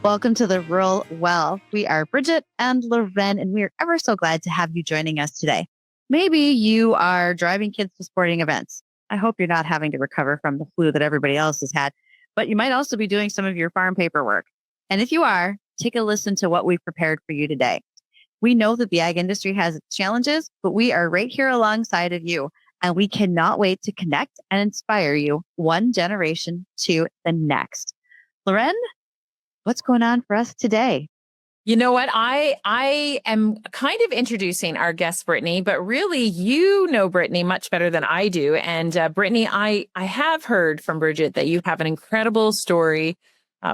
Welcome to the Rural Well. We are Bridget and Loren, and we are ever so glad to have you joining us today. Maybe you are driving kids to sporting events. I hope you're not having to recover from the flu that everybody else has had, but you might also be doing some of your farm paperwork. And if you are, take a listen to what we've prepared for you today. We know that the ag industry has its challenges, but we are right here alongside of you, and we cannot wait to connect and inspire you one generation to the next. Loren, what's going on for us today? You know what? I am kind of introducing our guest, Brittany, but really you know Brittany much better than I do. And Brittany, I have heard from Bridget that you have an incredible story,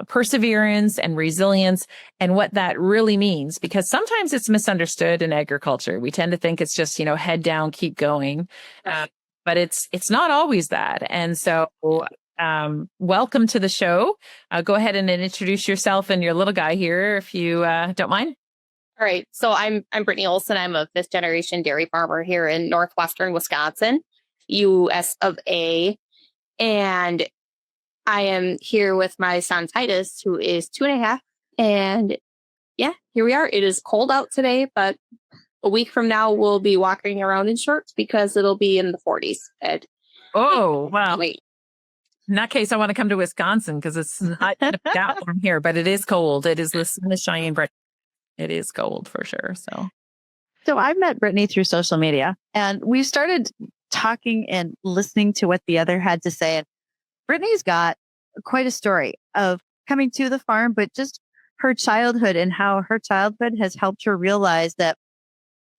perseverance and resilience, and what that really means, because sometimes it's misunderstood in agriculture. We tend to think it's just, head down, keep going. But it's not always that. And so welcome to the show. Go ahead and introduce yourself and your little guy here, if you don't mind. All right. So I'm Brittany Olson. I'm a fifth generation dairy farmer here in northwestern Wisconsin, US of A. And I am here with my son, Titus, who is 2.5. And yeah, here we are. It is cold out today, but a week from now, we'll be walking around in shorts because it'll be in the 40s. Oh, wow. Wait. In that case, I want to come to Wisconsin because it's not that warm here, but it is cold. It is the sun is shining bright. It is cold for sure. So I met Brittany through social media, and we started talking and listening to what the other had to say. And Brittany's got quite a story of coming to the farm, but just her childhood and how her childhood has helped her realize that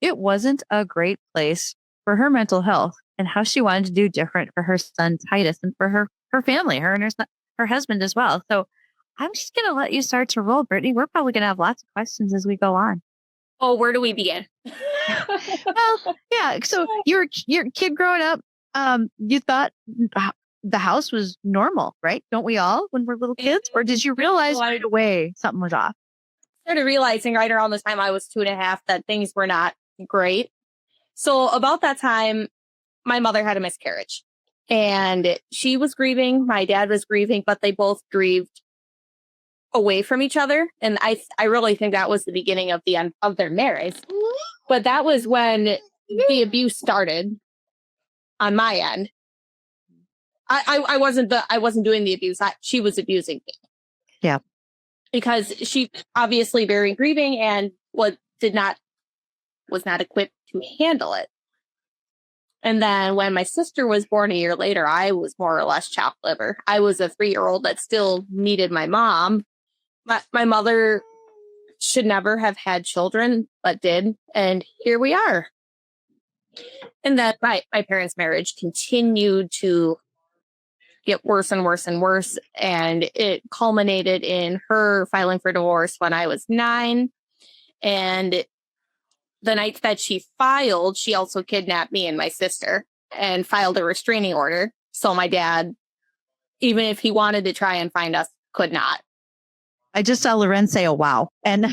it wasn't a great place for her mental health, and how she wanted to do different for her son, Titus, and for her family, her and her husband as well. So I'm just going to let you start to roll, Brittany. We're probably going to have lots of questions as we go on. Oh, where do we begin? Well, yeah. So your kid growing up, you thought the house was normal, right? Don't we all when we're little kids? Or did you realize right away something was off? I started realizing right around the time I was 2.5 that things were not great. So about that time, my mother had a miscarriage. And she was grieving. My dad was grieving, but they both grieved away from each other. And I really think that was the beginning of the end of their marriage. But that was when the abuse started on my end. I wasn't doing the abuse. She was abusing me. Yeah. Because she obviously very grieving and was not equipped to handle it. And then when my sister was born a year later, I was more or less chopped liver. I was a 3-year-old that still needed my mom. My mother should never have had children, but did. And here we are. And then my parents' marriage continued to get worse and worse and worse. And it culminated in her filing for divorce when I was 9. And the night that she filed, she also kidnapped me and my sister and filed a restraining order. So my dad, even if he wanted to try and find us, could not. I just saw Loren say, "Oh, wow." And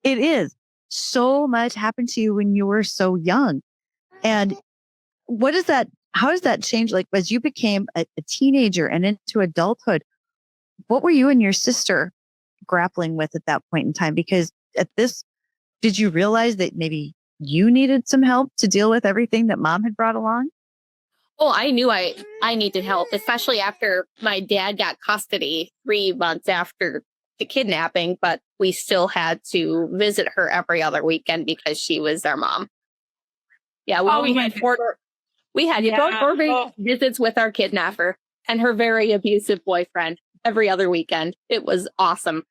it is so much happened to you when you were so young. And how does that change? Like as you became a teenager and into adulthood, what were you and your sister grappling with at that point in time? Because did you realize that maybe you needed some help to deal with everything that mom had brought along? Oh, I knew I needed help, especially after my dad got custody 3 months after the kidnapping, but we still had to visit her every other weekend because she was our mom. Yeah, we had 4 visits with our kidnapper and her very abusive boyfriend every other weekend. It was awesome.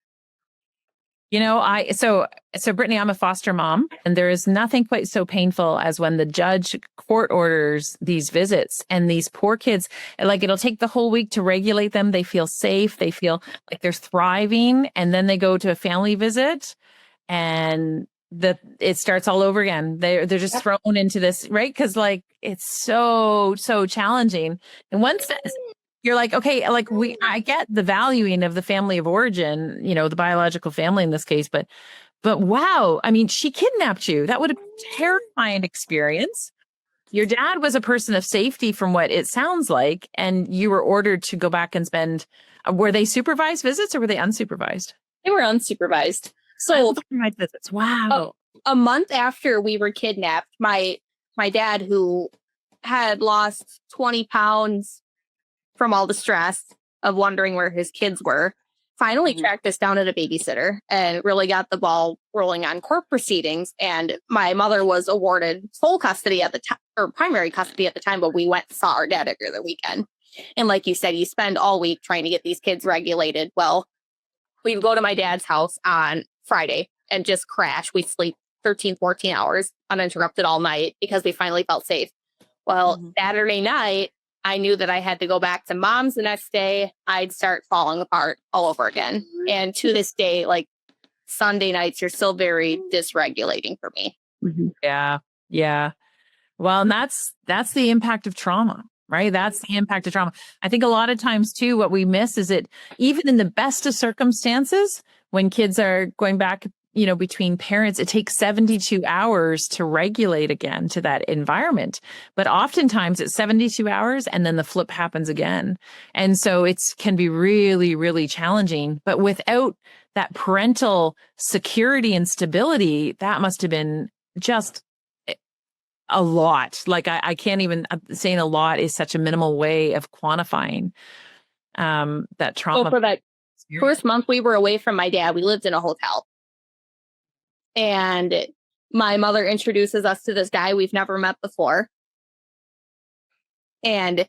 So Brittany, I'm a foster mom, and there is nothing quite so painful as when the judge court orders these visits and these poor kids, like it'll take the whole week to regulate them. They feel safe. They feel like they're thriving. And then they go to a family visit and it starts all over again. They're just thrown into this, right? Cause like, it's so challenging. And once you're like, okay, like I get the valuing of the family of origin, the biological family in this case, but wow, I mean, she kidnapped you. That would have been a terrifying experience. Your dad was a person of safety from what it sounds like, and you were ordered to go back and spend, were they supervised visits or were they unsupervised? They were unsupervised. So Unsupervised visits. Wow. A month after we were kidnapped, my dad, who had lost 20 pounds from all the stress of wondering where his kids were, finally tracked us down at a babysitter and really got the ball rolling on court proceedings. And my mother was awarded sole custody at the time, or primary custody at the time, but we went and saw our dad every other weekend. And like you said, you spend all week trying to get these kids regulated. Well, we go to my dad's house on Friday and just crash. We sleep 13, 14 hours uninterrupted all night because we finally felt safe. Well, Saturday night, I knew that I had to go back to mom's the next day. I'd start falling apart all over again. And to this day, like Sunday nights are still very dysregulating for me. Yeah. Yeah. Well, and that's the impact of trauma, right? That's the impact of trauma. I think a lot of times too, what we miss is that even in the best of circumstances, when kids are going back, between parents, it takes 72 hours to regulate again to that environment. But oftentimes it's 72 hours and then the flip happens again. And so it can be really, really challenging. But without that parental security and stability, that must have been just a lot. Like I can't even, saying a lot is such a minimal way of quantifying that trauma. So for that first month we were away from my dad, we lived in a hotel. And my mother introduces us to this guy we've never met before. And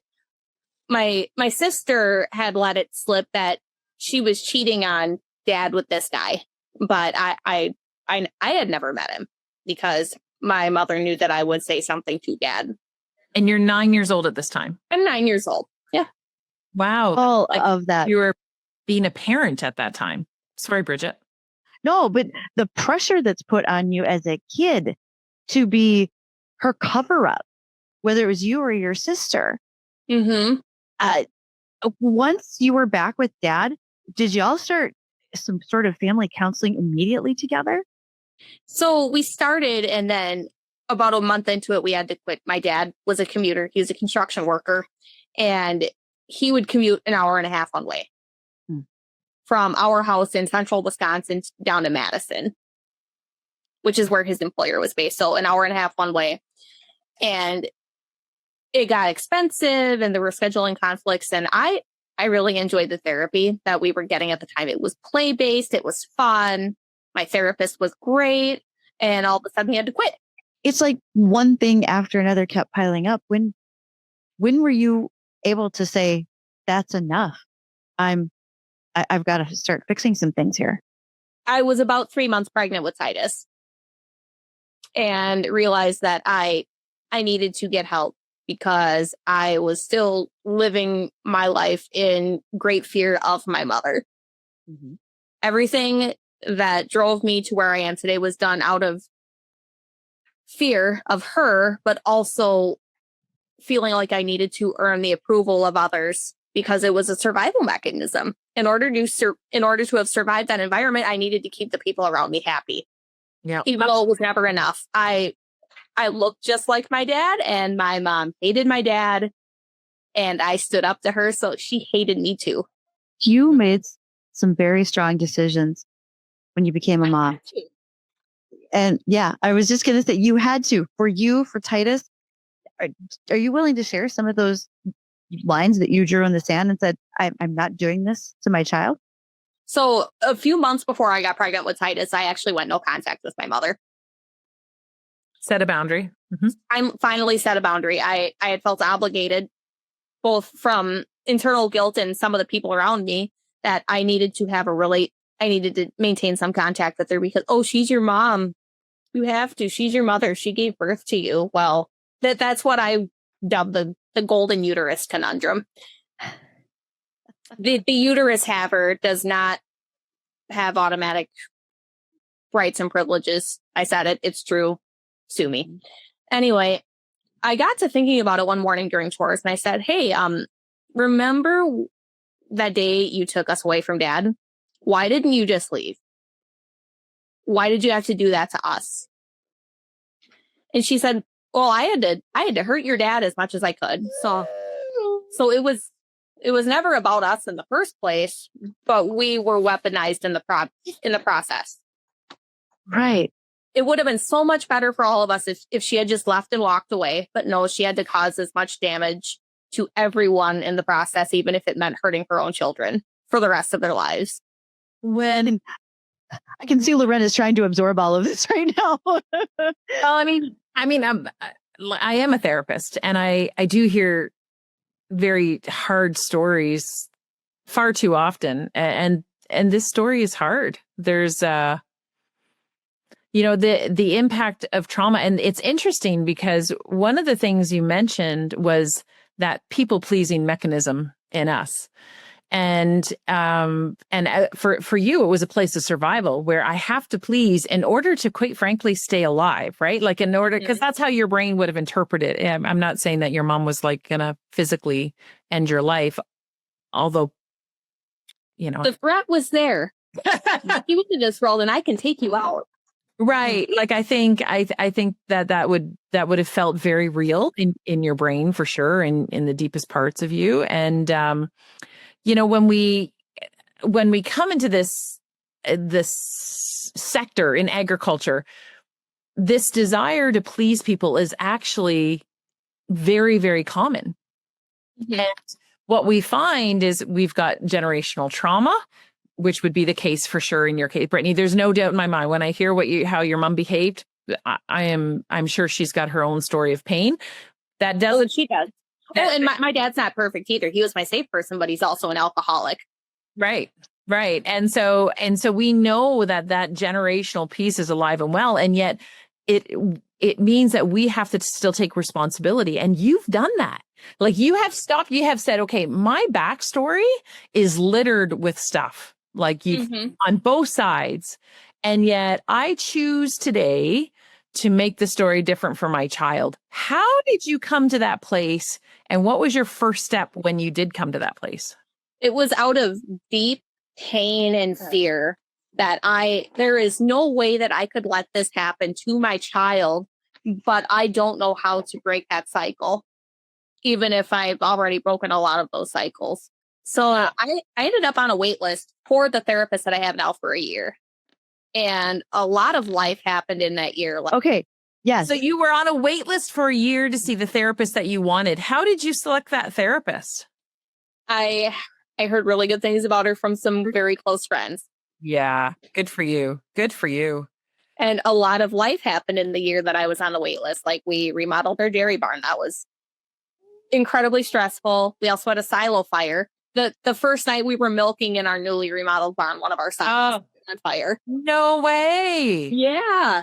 my sister had let it slip that she was cheating on dad with this guy. But I had never met him because my mother knew that I would say something to dad. And you're 9 years old at this time. I'm 9 years old. Yeah. Wow. All of that. You were being a parent at that time. Sorry, Bridget. No, but the pressure that's put on you as a kid to be her cover up, whether it was you or your sister. Once you were back with dad, did y'all start some sort of family counseling immediately together? So we started, and then about a month into it, we had to quit. My dad was a commuter. He was a construction worker, and he would commute an hour and a half one way. From our house in central Wisconsin down to Madison, which is where his employer was based. So an hour and a half one way. And it got expensive and there were scheduling conflicts. And I really enjoyed the therapy that we were getting at the time. It was play-based. It was fun. My therapist was great. And all of a sudden he had to quit. It's like one thing after another kept piling up. When were you able to say, that's enough? I've got to start fixing some things here. I was about 3 months pregnant with Titus and realized that I needed to get help because I was still living my life in great fear of my mother. Everything that drove me to where I am today was done out of fear of her, but also feeling like I needed to earn the approval of others because it was a survival mechanism. In order to have survived that environment, I needed to keep the people around me happy. Yeah. Even though it was never enough. I looked just like my dad, and my mom hated my dad, and I stood up to her, so she hated me too. You made some very strong decisions when you became a mom. And yeah, I was just going to say you had to. For Titus, are you willing to share some of those lines that you drew in the sand and said, I'm not doing this to my child? So a few months before I got pregnant with Titus, I actually went no contact with my mother. Set a boundary. I finally set a boundary. I had felt obligated, both from internal guilt and some of the people around me, that I needed to I needed to maintain some contact with her because, she's your mom. You have to. She's your mother. She gave birth to you. Well, that's what I dubbed the golden uterus conundrum. The uterus haver does not have automatic rights and privileges. I said it. It's true. Sue me. Anyway, I got to thinking about it one morning during chores, and I said, hey, remember that day you took us away from dad? Why didn't you just leave? Why did you have to do that to us? And she said, well, I had to hurt your dad as much as I could. So it was it was never about us in the first place, but we were weaponized in the process. Right. It would have been so much better for all of us if she had just left and walked away. But no, she had to cause as much damage to everyone in the process, even if it meant hurting her own children for the rest of their lives. When I can see Loren is trying to absorb all of this right now. Well, I mean, I am a therapist, and I do hear very hard stories far too often, and this story is hard. There's the impact of trauma, and it's interesting because one of the things you mentioned was that people-pleasing mechanism in us. And for you, it was a place of survival where I have to please in order to, quite frankly, stay alive, right? Like in order, because that's how your brain would have interpreted it. I'm not saying that your mom was like gonna physically end your life, although, the threat was there. You was in this world, and I can take you out. Right. Like I think that would have felt very real in your brain for sure, and in the deepest parts of you. And when we come into this sector in agriculture, this desire to please people is actually very, very common. Mm-hmm. And what we find is we've got generational trauma, which would be the case for sure in your case, Brittany. There's no doubt in my mind when I hear how your mom behaved. I'm sure she's got her own story of pain. That doesn't. She does. And my dad's not perfect either. He was my safe person, but he's also an alcoholic. Right. And so we know that generational piece is alive and well. And yet it means that we have to still take responsibility. And you've done that. Like you have said, okay, my backstory is littered with stuff like you on both sides. And yet I choose today to make the story different for my child. How did you come to that place? And what was your first step when you did come to that place? It was out of deep pain and fear that there is no way that I could let this happen to my child, but I don't know how to break that cycle, even if I've already broken a lot of those cycles. So I ended up on a wait list for the therapist that I have now for a year. And a lot of life happened in that year. Okay. Yes. So you were on a wait list for a year to see the therapist that you wanted. How did you select that therapist? I heard really good things about her from some very close friends. Yeah. Good for you. And a lot of life happened in the year that I was on the wait list. Like we remodeled our dairy barn. That was incredibly stressful. We also had a silo fire. The first night we were milking in our newly remodeled barn, one of our silos on fire. No way. Yeah.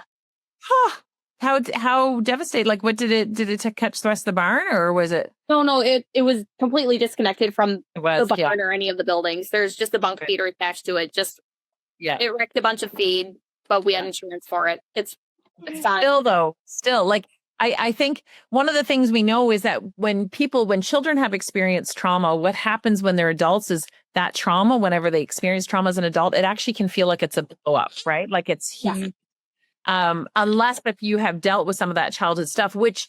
Huh. How devastated? Like, what did it catch the rest of the barn, or was it? No. It was completely disconnected from the barn or any of the buildings. There's just a bunk feeder attached to it. It wrecked a bunch of feed, but we had insurance for it. It's fine. Still, like I think one of the things we know is that when children have experienced trauma, what happens when they're adults is that trauma, whenever they experience trauma as an adult, it actually can feel like it's a blow up, right? Like it's huge. Unless if you have dealt with some of that childhood stuff, which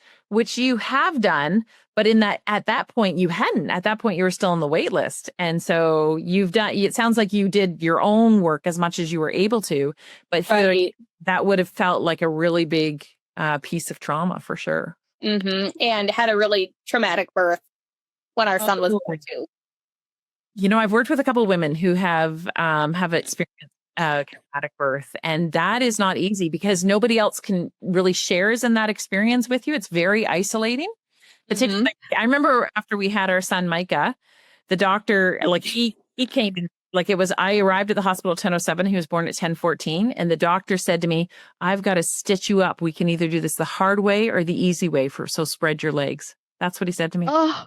you have done, but at that point you hadn't. At that point you were still on the wait list. And so it sounds like you did your own work as much as you were able to, but that would have felt like a really big piece of trauma for sure. Mm-hmm. And had a really traumatic birth when our son was born too. I've worked with a couple of women who have experienced traumatic birth, and that is not easy because nobody else can really shares in that experience with you. It's very isolating. Particularly, I remember after we had our son Micah, the doctor, like he came in, like I arrived at the hospital at 10:07. He was born at 10:14, and the doctor said to me, "I've got to stitch you up. We can either do this the hard way or the easy way. So spread your legs." That's what he said to me. Oh,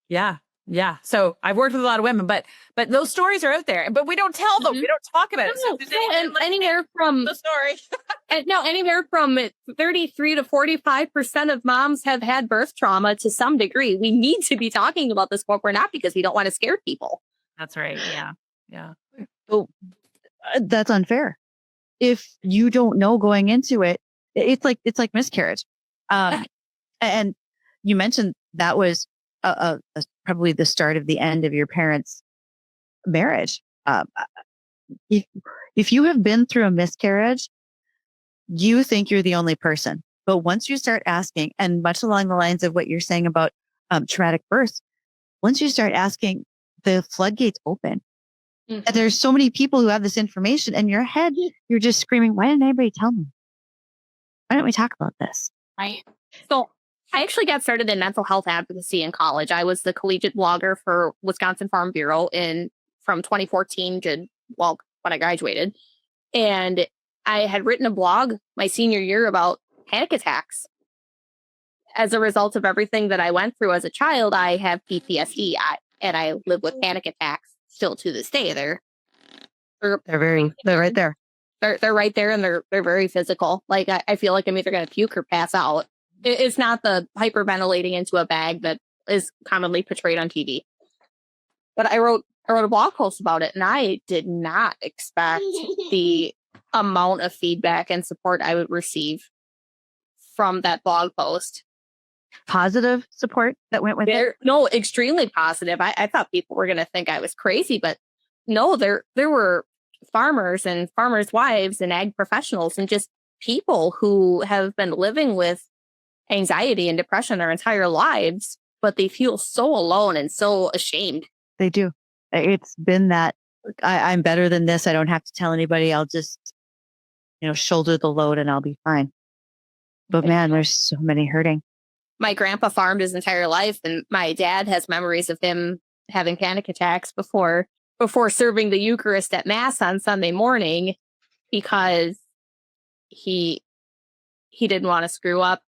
yeah. Yeah. So I've worked with a lot of women, but those stories are out there, but we don't tell them. We don't talk about it. So anywhere from the story. Anywhere from 33 to 45% of moms have had birth trauma to some degree. We need to be talking about this, but we're not, because we don't want to scare people. That's right. Yeah. Yeah. So that's unfair. If you don't know going into it, it's like miscarriage. And you mentioned that was probably the start of the end of your parents' marriage. If, if you have been through a miscarriage, you think you're the only person. But once you start asking, and much along the lines of what you're saying about traumatic births, once you start asking, the floodgates open. And there's so many people who have this information in your head. You're just screaming, why didn't anybody tell me? Why don't we talk about this? Right. So I actually got started in mental health advocacy in college. I was the collegiate blogger for Wisconsin Farm Bureau from 2014 to, when I graduated. And I had written a blog my senior year about panic attacks. As a result of everything that I went through as a child, I have PTSD, and I live with panic attacks still to this day. They're right there. They're right there, and they're very physical. Like I feel like I'm either going to puke or pass out. It's not the hyperventilating into a bag that is commonly portrayed on TV. But I wrote a blog post about it, and I did not expect the amount of feedback and support I would receive from that blog post. Positive support that went with it? No, extremely positive. I thought people were going to think I was crazy, but no, there were farmers and farmers' wives and ag professionals and just people who have been living with anxiety and depression their entire lives, but they feel so alone and so ashamed. They do. It's been that I'm better than this. I don't have to tell anybody. I'll just, shoulder the load and I'll be fine. But man, there's so many hurting. My grandpa farmed his entire life, and my dad has memories of him having panic attacks before serving the Eucharist at Mass on Sunday morning because he didn't want to screw up.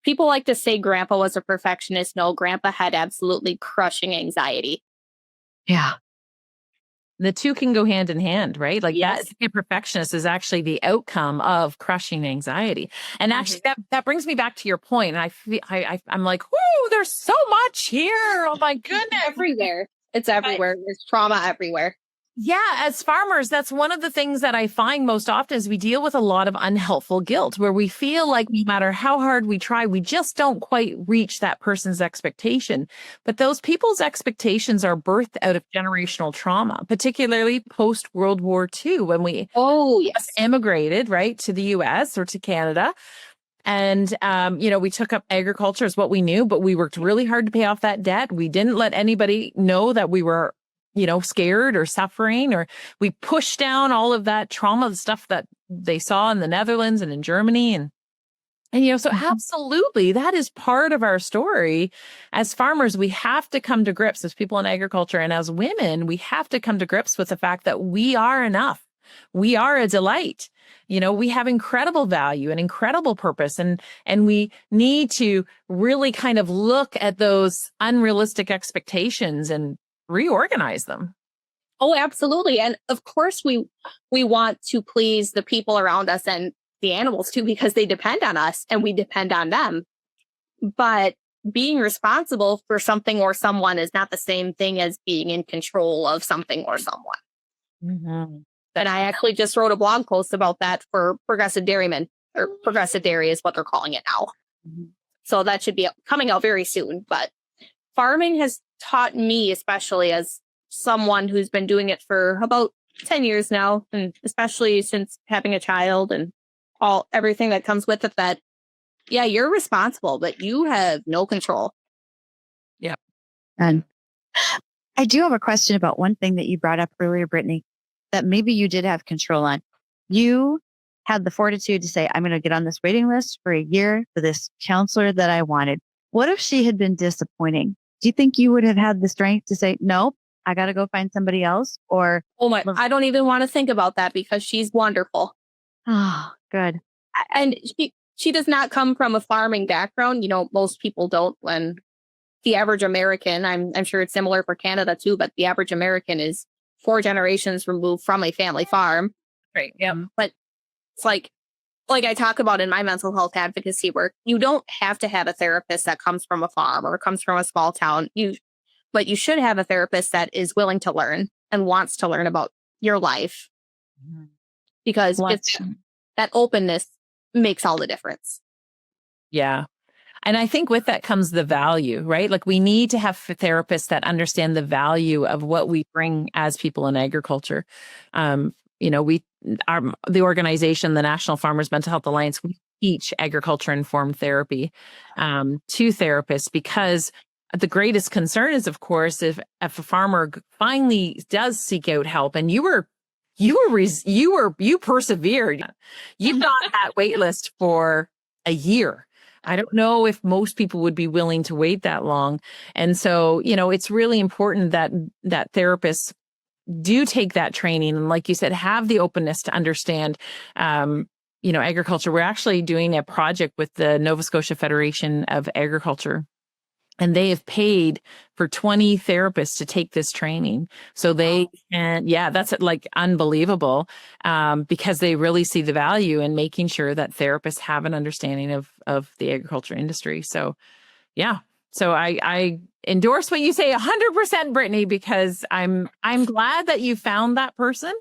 People like to say Grandpa was a perfectionist. No, Grandpa had absolutely crushing anxiety. Yeah. The two can go hand in hand, right? Like yes. That being a perfectionist is actually the outcome of crushing anxiety. And actually that brings me back to your point. And I'm like, whoo, there's so much here. Oh my goodness. Everywhere. It's everywhere. There's trauma everywhere. Yeah, as farmers, that's one of the things that I find most often is we deal with a lot of unhelpful guilt where we feel like no matter how hard we try, we just don't quite reach that person's expectation. But those people's expectations are birthed out of generational trauma, particularly post World War II when we immigrated, right, to the US or to Canada. And, we took up agriculture as what we knew, but we worked really hard to pay off that debt. We didn't let anybody know that we were scared or suffering, or we pushed down all of that trauma, the stuff that they saw in the Netherlands and in Germany. And so absolutely, that is part of our story. As farmers, we have to come to grips as people in agriculture. And as women, we have to come to grips with the fact that we are enough. We are a delight. We have incredible value and incredible purpose. And we need to really kind of look at those unrealistic expectations and reorganize them. Oh, absolutely. And of course, we want to please the people around us and the animals too, because they depend on us and we depend on them. But being responsible for something or someone is not the same thing as being in control of something or someone. Mm-hmm. And I actually just wrote a blog post about that for progressive dairymen, or progressive dairy is what they're calling it now. Mm-hmm. So that should be coming out very soon. But farming has taught me, especially as someone who's been doing it for about 10 years now, and especially since having a child and everything that comes with it, that, yeah, you're responsible, but you have no control. Yep. And I do have a question about one thing that you brought up earlier, Brittany, that maybe you did have control on. You had the fortitude to say, I'm going to get on this waiting list for a year for this counselor that I wanted. What if she had been disappointing? Do you think you would have had the strength to say, no, I got to go find somebody else? Or, I don't even want to think about that because she's wonderful. Oh, good. And she does not come from a farming background. Most people don't. When the average American, I'm sure it's similar for Canada too, but the average American is 4 generations removed from a family farm. Right. Yeah. But it's like I talk about in my mental health advocacy work, you don't have to have a therapist that comes from a farm or comes from a small town. But you should have a therapist that is willing to learn and wants to learn about your life. Because that openness makes all the difference. Yeah. And I think with that comes the value, right? Like we need to have therapists that understand the value of what we bring as people in agriculture. The organization, the National Farmers Mental Health Alliance, we teach agriculture informed therapy to therapists, because the greatest concern is, of course, if a farmer finally does seek out help, and you persevered, you've got that wait list for a year. I don't know if most people would be willing to wait that long. And so, it's really important that therapists do take that training. And like you said, have the openness to understand, agriculture. We're actually doing a project with the Nova Scotia Federation of Agriculture, and they have paid for 20 therapists to take this training. So they can, that's like unbelievable, because they really see the value in making sure that therapists have an understanding of the agriculture industry. So, yeah. So I endorse what you say 100%, Brittany, because I'm glad that you found that person.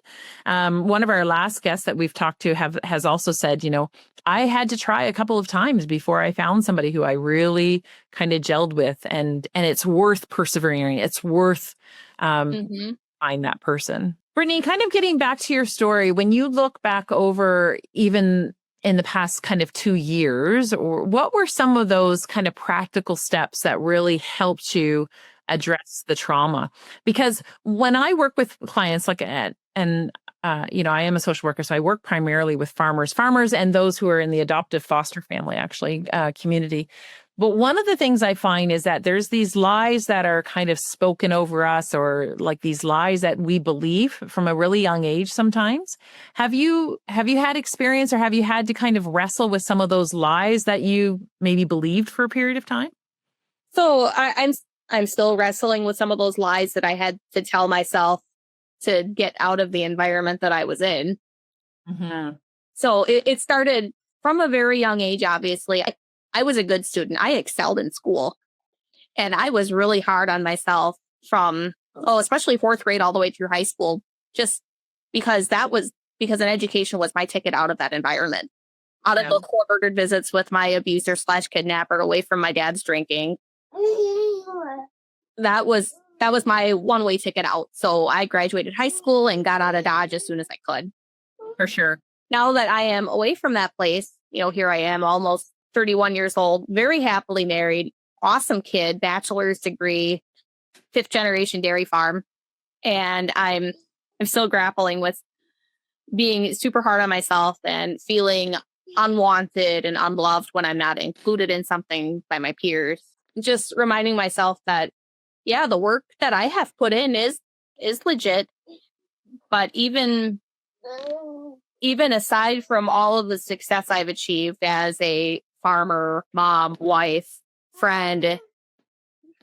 One of our last guests that we've talked to has also said, I had to try a couple of times before I found somebody who I really kind of gelled with, and it's worth persevering. It's worth finding that person. Brittany, kind of getting back to your story, when you look back over even in the past kind of 2 years, or what were some of those kind of practical steps that really helped you address the trauma? Because when I work with clients I am a social worker, so I work primarily with farmers and those who are in the adoptive foster family, community. But one of the things I find is that there's these lies that are kind of spoken over us, or like these lies that we believe from a really young age sometimes. Have you had experience, or have you had to kind of wrestle with some of those lies that you maybe believed for a period of time? So I'm still wrestling with some of those lies that I had to tell myself to get out of the environment that I was in. Mm-hmm. So it started from a very young age, obviously. I was a good student. I excelled in school. And I was really hard on myself from, especially fourth grade all the way through high school, just because an education was my ticket out of that environment. Out of the court-ordered visits with my abuser/kidnapper, away from my dad's drinking. That was my one-way ticket out. So I graduated high school and got out of Dodge as soon as I could. For sure. Now that I am away from that place, here I am, almost 31 years old, very happily married, awesome kid, bachelor's degree, 5th generation dairy farm. And I'm still grappling with being super hard on myself and feeling unwanted and unloved when I'm not included in something by my peers. Just reminding myself that, the work that I have put in is legit. But even aside from all of the success I've achieved as a farmer, mom, wife, friend,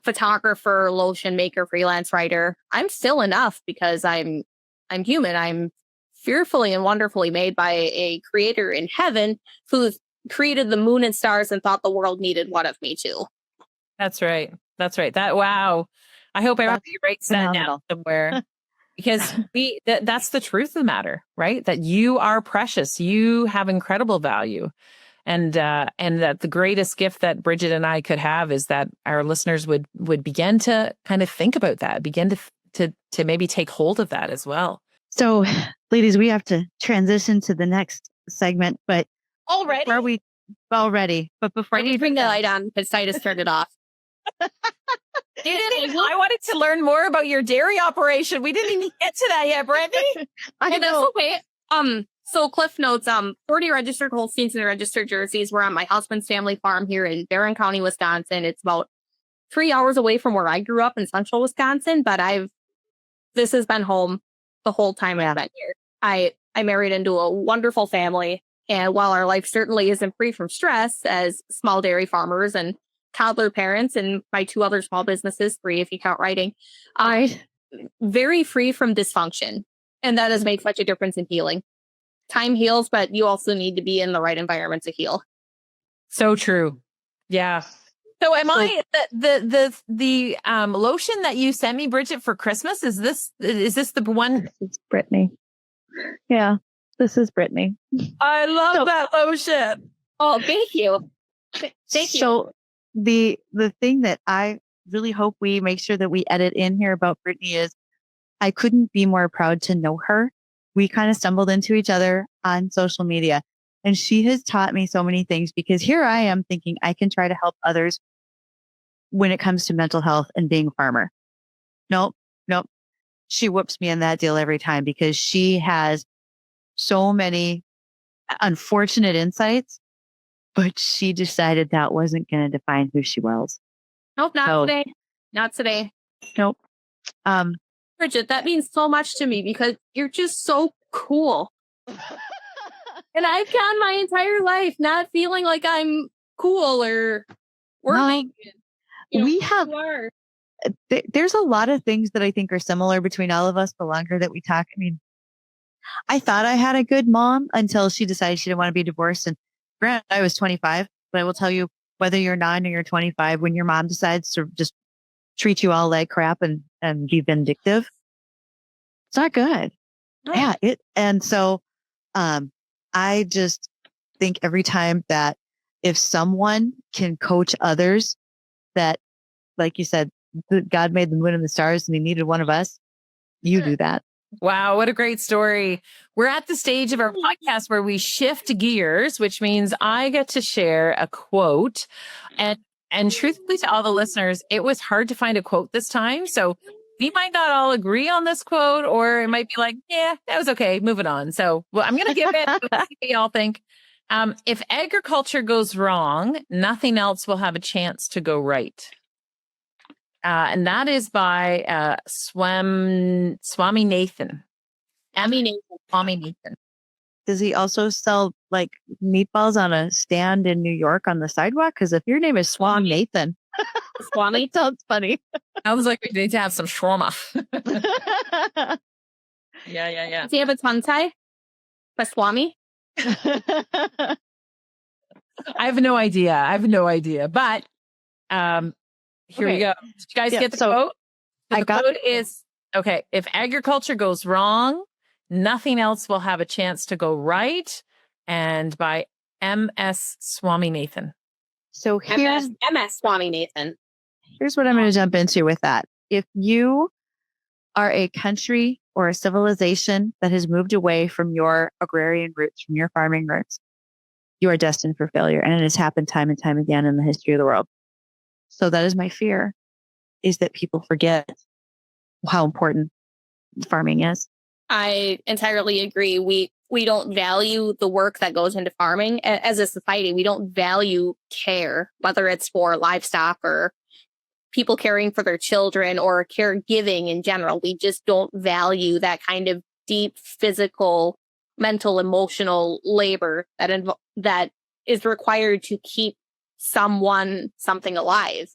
photographer, lotion maker, freelance writer, I'm still enough because I'm human. I'm fearfully and wonderfully made by a creator in heaven who created the moon and stars and thought the world needed one of me too. That's right. Wow. I hope everybody writes that down somewhere. Because that's the truth of the matter, right? That you are precious. You have incredible value. And that the greatest gift that Bridget and I could have is that our listeners would begin to kind of think about that, begin to maybe take hold of that as well. So, ladies, we have to transition to the next segment, but already, but before we bring the light on, because Titus turned it off. I wanted to learn more about your dairy operation. We didn't even get to that yet, Brittany. I know. That's okay. So Cliff Notes, 40 registered Holsteins and registered Jerseys were on my husband's family farm here in Barron County, Wisconsin. It's about 3 hours away from where I grew up in central Wisconsin, but this has been home the whole time I've been here. I married into a wonderful family, and while our life certainly isn't free from stress as small dairy farmers and toddler parents and my 2 other small businesses, 3 if you count writing, very free from dysfunction. And that has made such a difference in healing. Time heals, but you also need to be in the right environment to heal. So true. Yeah. So am I the lotion that you sent me, Bridget, for Christmas? Is this the one? This is Brittany. Yeah, this is Brittany. I love that lotion. Oh, thank you. Thank you. So the thing that I really hope we make sure that we edit in here about Brittany is I couldn't be more proud to know her. We kind of stumbled into each other on social media, and she has taught me so many things because here I am thinking I can try to help others when it comes to mental health and being a farmer. Nope, nope. She whoops me in that deal every time because she has so many unfortunate insights, but she decided that wasn't going to define who she was. Nope, not So, today. Not today. nope. Bridget, that means so much to me because you're just so cool. And I've gone my entire life not feeling like I'm cool or worthy. We have, there's a lot of things that I think are similar between all of us the longer that we talk. I mean, I thought I had a good mom until she decided she didn't want to be divorced. And granted, I was 25, but I will tell you, whether you're 9 or you're 25, when your mom decides to just treat you all like crap and be vindictive, it's not good. No. Yeah. And so, I just think every time that if someone can coach others that, like you said, God made the moon and the stars and he needed one of us, you do that. Wow, what a great story. We're at the stage of our podcast where we shift gears, which means I get to share a quote. And truthfully to all the listeners, it was hard to find a quote this time. So we might not all agree on this quote, or it might be like, yeah, that was okay, moving on. So well, I'm going to give it, see what y'all think. If agriculture goes wrong, nothing else will have a chance to go right. And that is by Swaminathan. Swaminathan. Does he also sell like meatballs on a stand in New York on the sidewalk? Because if your name is Swan Nathan, Swami? that sounds funny. I was like, we need to have some shawarma. Yeah. Does he have a tongue tie? Swami? I have no idea. But here we go. Did you guys get the quote? So the quote is, okay, if agriculture goes wrong, nothing else will have a chance to go right. And by M.S. Swaminathan. So here's M.S. Swaminathan. Here's what I'm going to jump into with that. If you are a country or a civilization that has moved away from your agrarian roots, from your farming roots, you are destined for failure. And it has happened time and time again in the history of the world. So that is my fear, is that people forget how important farming is. I entirely agree. We don't value the work that goes into farming as a society. We don't value care, whether it's for livestock or people caring for their children or caregiving in general. We just don't value that kind of deep physical, mental, emotional labor that is required to keep something alive.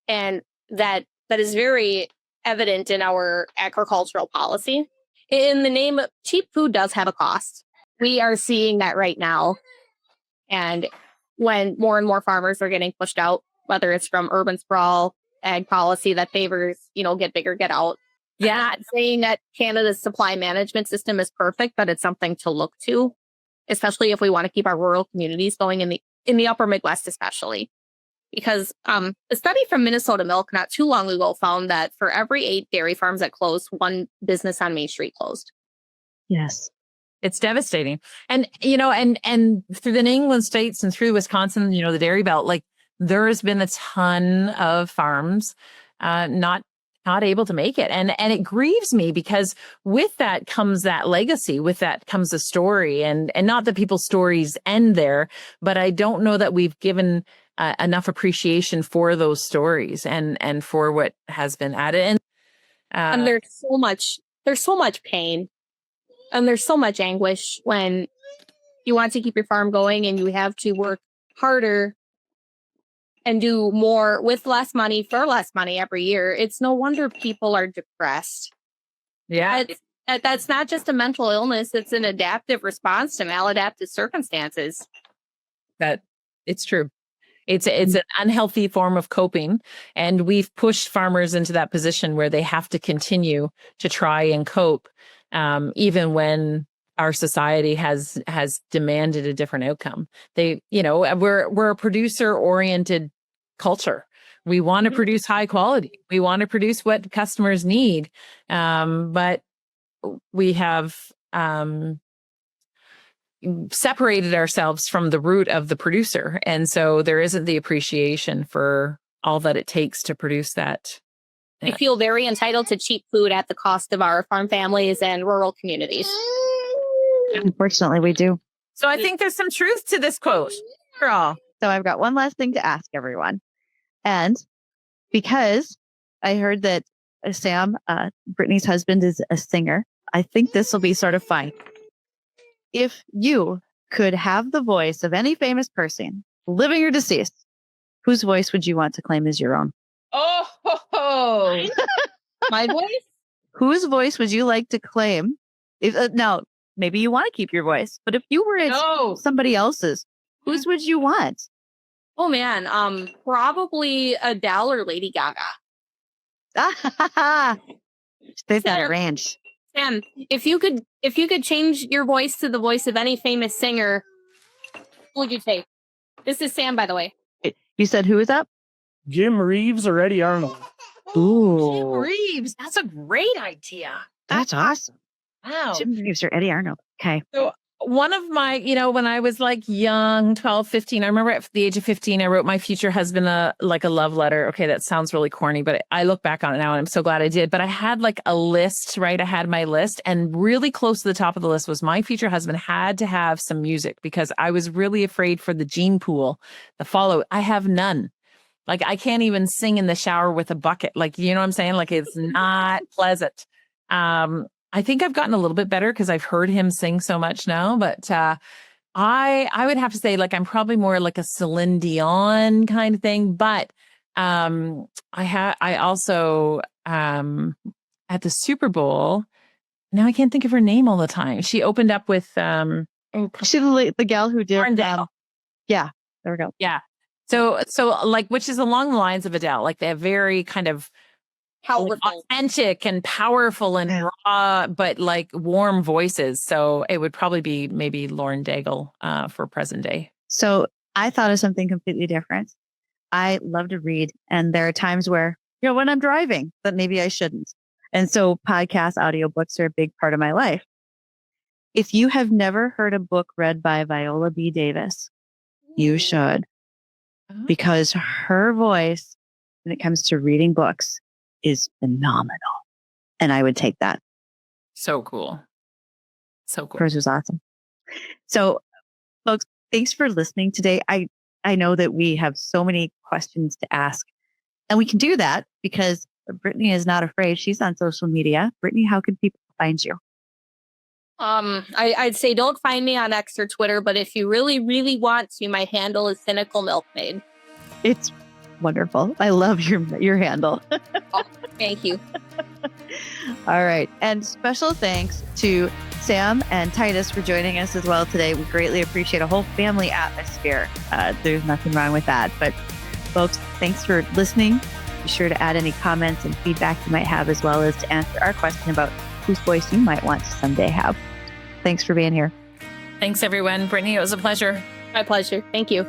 And that is very evident in our agricultural policy. In the name of cheap food does have a cost. We are seeing that right now. And when more and more farmers are getting pushed out, whether it's from urban sprawl, ag policy that favors, get bigger, get out. Yeah. I'm not saying that Canada's supply management system is perfect, but it's something to look to, especially if we want to keep our rural communities going in the upper Midwest, especially. Because a study from Minnesota Milk not too long ago found that for every 8 dairy farms that closed, 1 business on Main Street closed. Yes. It's devastating. And, and through the New England states and through Wisconsin, the dairy belt, like there has been a ton of farms not able to make it. And it grieves me because with that comes that legacy, with that comes the story. And not that people's stories end there, but I don't know that we've given enough appreciation for those stories and for what has been added. And there's so much pain and there's so much anguish when you want to keep your farm going and you have to work harder and do more with less money for less money every year. It's no wonder people are depressed. Yeah. That's not just a mental illness. It's an adaptive response to maladaptive circumstances. That it's true. It's an unhealthy form of coping. And we've pushed farmers into that position where they have to continue to try and cope, even when our society has demanded a different outcome. We're a producer oriented culture. We want to produce high quality. We want to produce what customers need. But we have separated ourselves from the root of the producer. And so there isn't the appreciation for all that it takes to produce that. I feel very entitled to cheap food at the cost of our farm families and rural communities. Unfortunately, we do. So I think there's some truth to this quote. Girl. So I've got one last thing to ask everyone. And because I heard that Sam, Brittany's husband, is a singer, I think this will be sort of fun. If you could have the voice of any famous person, living or deceased, whose voice would you want to claim as your own? Oh, my voice? Whose voice would you like to claim? If now, maybe you want to keep your voice, but if you were somebody else's, whose would you want? Oh man, probably Adele or Lady Gaga. They've got a range. Sam, if you could change your voice to the voice of any famous singer, what would you take? This is Sam, by the way. You said who is up? Jim Reeves or Eddie Arnold? Ooh, Jim Reeves. That's a great idea. That's awesome. Wow. Jim Reeves or Eddie Arnold. Okay. So one of my, when I was like young, 12, 15, I remember at the age of 15, I wrote my future husband a love letter. Okay, that sounds really corny, but I look back on it now and I'm so glad I did. But I had like a list, right? I had my list, and really close to the top of the list was my future husband had to have some music because I was really afraid for the gene pool, the follow. I have none. Like I can't even sing in the shower with a bucket. Like, you know what I'm saying? Like it's not pleasant. I think I've gotten a little bit better because I've heard him sing so much now, but I would have to say like I'm probably more like a Celine Dion kind of thing. But I also at the Super Bowl, now I can't think of her name all the time. She opened up with she's the gal who did yeah, there we go. Yeah. So like, which is along the lines of Adele, like they have very kind of authentic and powerful and raw, but like warm voices. So it would probably be maybe Lauren Daigle for present day. So I thought of something completely different. I love to read, and there are times where, when I'm driving, that maybe I shouldn't. And so podcasts, audiobooks are a big part of my life. If you have never heard a book read by Viola B. Davis, you should. Because her voice, when it comes to reading books, is phenomenal. And I would take that. So cool. So cool. Hers was awesome. So, folks, thanks for listening today. I know that we have so many questions to ask. And we can do that because Brittany is not afraid. She's on social media. Brittany, how can people find you? I'd say don't find me on X or Twitter, but if you really, really want to, my handle is Cynical Milkmaid. It's wonderful. I love your handle. Oh, thank you. All right. And special thanks to Sam and Titus for joining us as well today. We greatly appreciate a whole family atmosphere. There's nothing wrong with that. But folks, thanks for listening. Be sure to add any comments and feedback you might have, as well as to answer our question about whose voice you might want to someday have. Thanks for being here. Thanks, everyone. Brittany, it was a pleasure. My pleasure. Thank you.